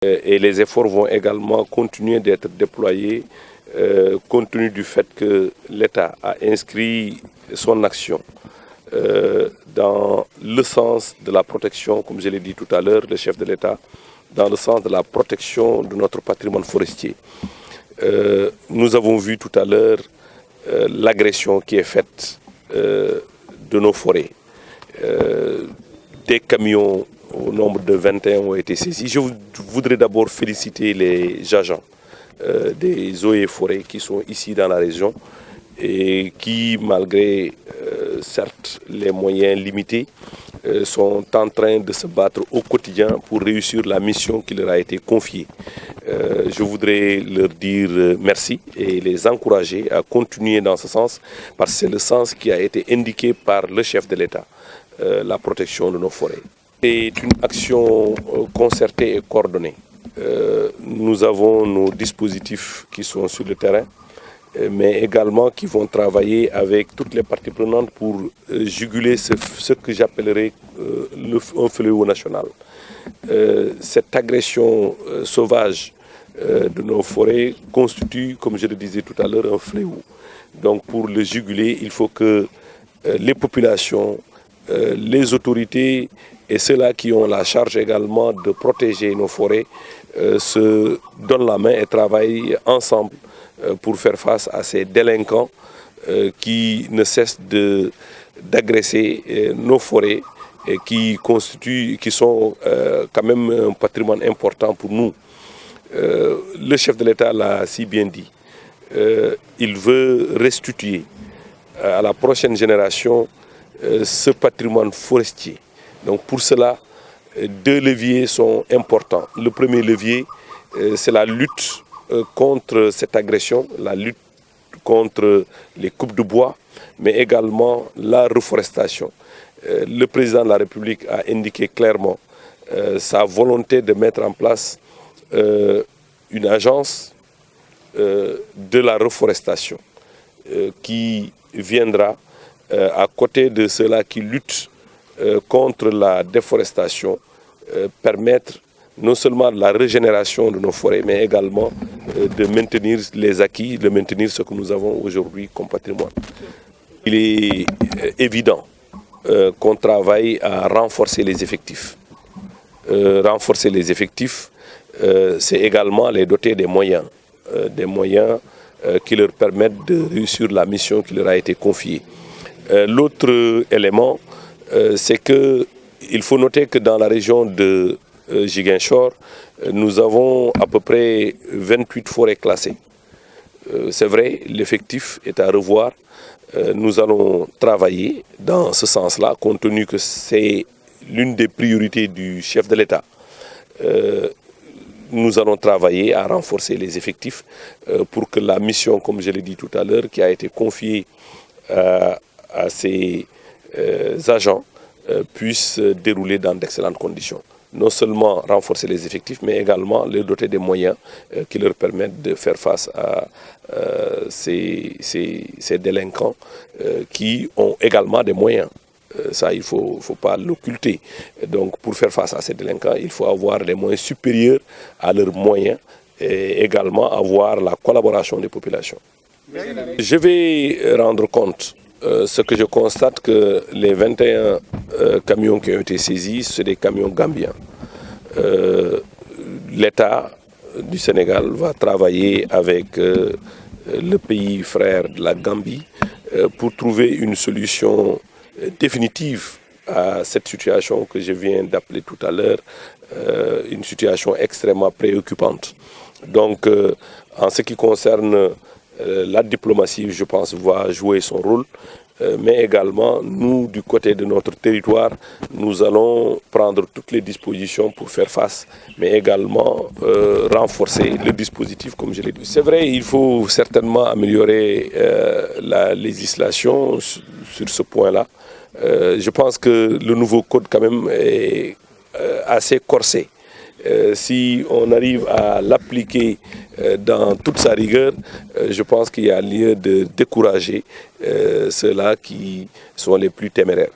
Et les efforts vont également continuer d'être déployés compte tenu du fait que l'État a inscrit son action dans le sens de la protection, comme je l'ai dit tout à l'heure, le chef de l'État, dans le sens de la protection de notre patrimoine forestier. Nous avons vu tout à l'heure l'agression qui est faite de nos forêts. Des camions au nombre de 21 ont été saisis. Je voudrais d'abord féliciter les agents des eaux et forêts qui sont ici dans la région et qui, malgré certes les moyens limités, sont en train de se battre au quotidien pour réussir la mission qui leur a été confiée. Je voudrais leur dire merci et les encourager à continuer dans ce sens parce que c'est le sens qui a été indiqué par le chef de l'État, la protection de nos forêts. C'est une action concertée et coordonnée. Nous avons nos dispositifs qui sont sur le terrain, mais également qui vont travailler avec toutes les parties prenantes pour juguler ce que j'appellerais un fléau national. Cette agression sauvage de nos forêts constitue, comme je le disais tout à l'heure, un fléau. Donc pour le juguler, il faut que les populations, les autorités et ceux-là qui ont la charge également de protéger nos forêts se donnent la main et travaillent ensemble pour faire face à ces délinquants qui ne cessent d'agresser nos forêts et qui sont quand même un patrimoine important pour nous. Le chef de l'État l'a si bien dit. Il veut restituer à la prochaine génération ce patrimoine forestier. Donc pour cela, deux leviers sont importants. Le premier levier, c'est la lutte contre cette agression, la lutte contre les coupes de bois, mais également la reforestation. Le président de la République a indiqué clairement sa volonté de mettre en place une agence de la reforestation qui viendra à côté de ceux-là qui luttent contre la déforestation, permettre non seulement la régénération de nos forêts, mais également de maintenir les acquis, de maintenir ce que nous avons aujourd'hui comme patrimoine. Il est évident qu'on travaille à renforcer les effectifs. Renforcer les effectifs, c'est également les doter des moyens qui leur permettent de réussir la mission qui leur a été confiée. L'autre élément, c'est qu'il faut noter que dans la région de Ziguinchor, nous avons à peu près 28 forêts classées. C'est vrai, l'effectif est à revoir. Nous allons travailler dans ce sens-là, compte tenu que c'est l'une des priorités du chef de l'État. Nous allons travailler à renforcer les effectifs pour que la mission, comme je l'ai dit tout à l'heure, qui a été confiée à ces agents puissent dérouler dans d'excellentes conditions. Non seulement renforcer les effectifs, mais également les doter des moyens qui leur permettent de faire face à ces délinquants qui ont également des moyens. Ça, il ne faut pas l'occulter. Donc, pour faire face à ces délinquants, il faut avoir des moyens supérieurs à leurs moyens et également avoir la collaboration des populations. Je vais rendre compte. Ce que je constate que les 21 camions qui ont été saisis, c'est des camions gambiens. L'État du Sénégal va travailler avec le pays frère de la Gambie pour trouver une solution définitive à cette situation que je viens d'appeler tout à l'heure, une situation extrêmement préoccupante. Donc, en ce qui concerne la diplomatie, je pense, va jouer son rôle, mais également, nous, du côté de notre territoire, nous allons prendre toutes les dispositions pour faire face, mais également renforcer le dispositif, comme je l'ai dit. C'est vrai, il faut certainement améliorer la législation sur ce point-là. Je pense que le nouveau code, quand même, est assez corsé. Si on arrive à l'appliquer dans toute sa rigueur, je pense qu'il y a lieu de décourager ceux-là qui sont les plus téméraires.